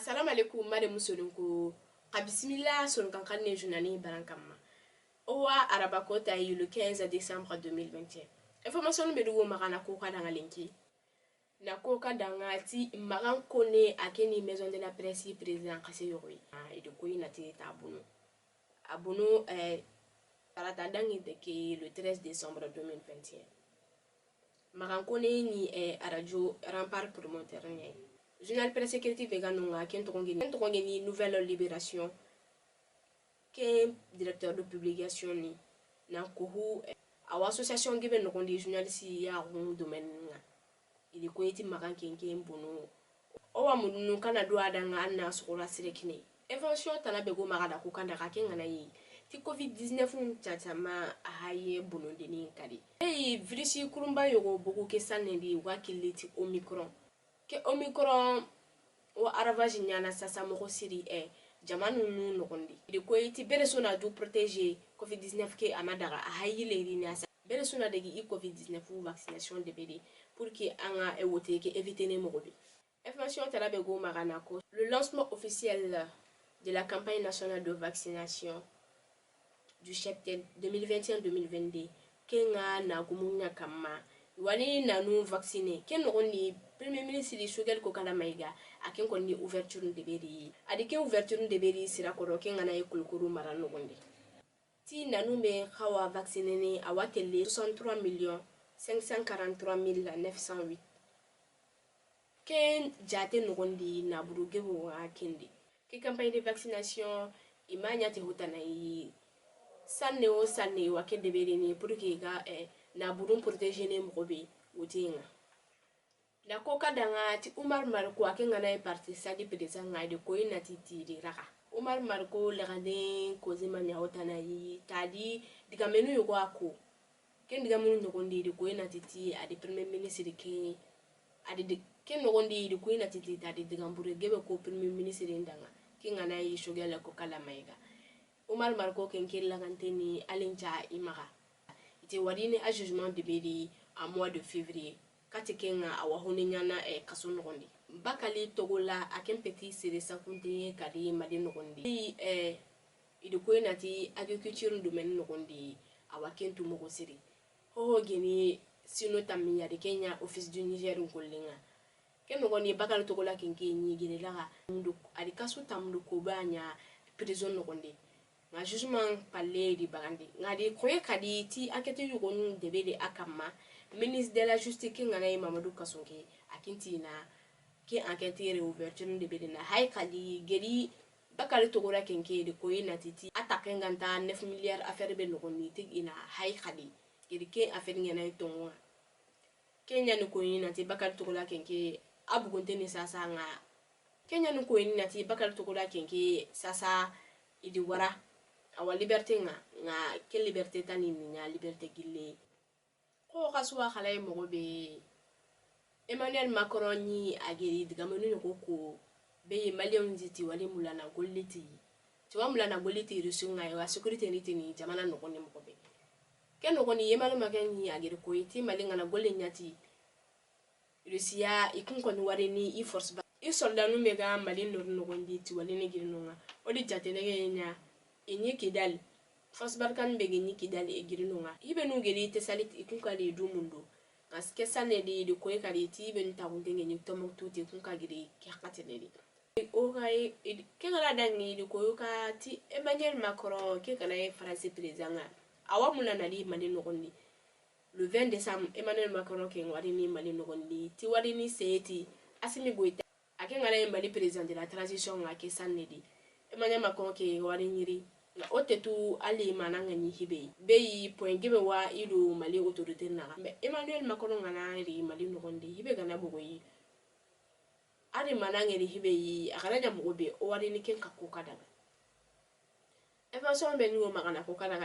Assalamu alaikum mare musolunku bismillah son kankanne journalin barankama owa arabakota le 15 décembre 2021 information be dugo magana ko ka danga linki na ko ka danga ti magan kone akeni maison de la presse président Kaseyori et de ko inati abunu parata dangi de ke le 13 décembre 2021 magan kone ni radio rempart promoteur ni journal presse sécurité veganunga ken tongeni nouvelle libération ke directeur de publication ni na kohu awa association gibe no kondi journaliste ya ron domaine nga ili ko yiti magan kenke mbono o wa munu kana do adanga anna sokola sirekine information tana be go magada ko kanda ka kenga na yi ti covid-19 chatama ahaye bono deni kadi virus kurumba yogo boku ke sanendi wakiliti omicron ke omicron o aravage nyana sasa moko siri jamanu nu nokondi de ko yiti beresona du protéger covid-19 ke amadara ahayile ni asa beresona de gi covid-19 vaccination de bébé pour que anga ewote ke éviter ne mogobi information tarabe go magana ko le lancement officiel de la campagne nationale de vaccination du cheptel 2021-2022 kenga na gumunya kama wani nanu vacciné ken nogondi premier ministre di Sogel ko kala maiga aken ko ni ouverture de beri adike ouverture de beri sira ko ro kenga na yekulkuru mara nogondi ti nanu me khawa vacciné ni awatele 63 543 908 ken jate nogondi na buruge wo akende ke campagne de vaccination imanya te hotana yi sanne wa ke de beri ni pour que ga na burun protéger ne mogobe utinga la koka danga ti Umar Marko akenga na parti sadi président ngade ko ina titi raka Umar Marko la gade ko zema nya hotana yi tadi diga menu yugo ako ken diga menu no gondi ko ina titi adi premier ministre ke adi ken no gondi ko ina titi tadi diga mbure gebe ko premier ministre ndanga kinga na yi shogela ko kala maiga Umar Marko ken kella ganteni alinja imaga ite wadini a jugement de beri en mois de février katikenga awahoni nyana kaso nogondi bakali togola aken petit sere sakunte kadi mali nogondi ido ko inati agriculture domaine nogondi awakentu mogo siri ho geni sino tamiya de Kenya office du Niger ngolenga ken nogondi bakali togola kenke ni gele laga ndu adi kaso tamdu ko banya prison nogondi nga jugement parler di bagandi ngadi koye kadi ti enquête yugon debede akama ministre de la justice kinga na Mamadou Kasonke akinti na ke enquête réouverture debede na hay kali geri bakali togora kenke de koye na titi attaque nganta 9 milliards affaire be nogoni tig ina hay kali geri ke affaire ngena tonwa Kenya ni koye na ti bakali togora kenke abugonte ni sasa nga Kenya ni koye na ti bakali togora kenke sasa idi wara awa liberté nga ke liberté tani nya liberté gille ko kaswa khalay mogobe Emmanuel Macron ni ageri diga menu ko be malien ziti wali mulana golliti ti wa mulana golliti rusunga wa sécurité ni tini jamana no konni mogobe ken no konni Emmanuel Macron ni ageri ko iti malinga na golle nyati Russia ikun konni wari ni force ba soldat no mega malin no gondi ti wali ne girinonga odi jatene nya enye kidal force barkan be genyi kidal e girinonga ibe no geri te salit ikun kali du mundo aske sanne di ko e kali ti ben ta gunde ngi tomok tuti kun ka giri ki hakatene di o kai ke ngala dangi di ko ka ti Emmanuel Macron ke kala e français président awa mulana li mali no gondi le 20 décembre Emmanuel Macron ke ngwari ni mali no gondi ti wari ni seti Assimi Goïta ake ngala e mali président de la transition ke sanne di Emmanuel Macron ke wari nyiri na otetu ali mananga ni hibe beyi point gibe wa ido mali autorité na mais Emmanuel Macron ngana ri mali no gondi hibe gana bogoyi ari mananga ri hibe yi akara jam gobe o wari ni ken ka ko kada information be ni o magana ko kada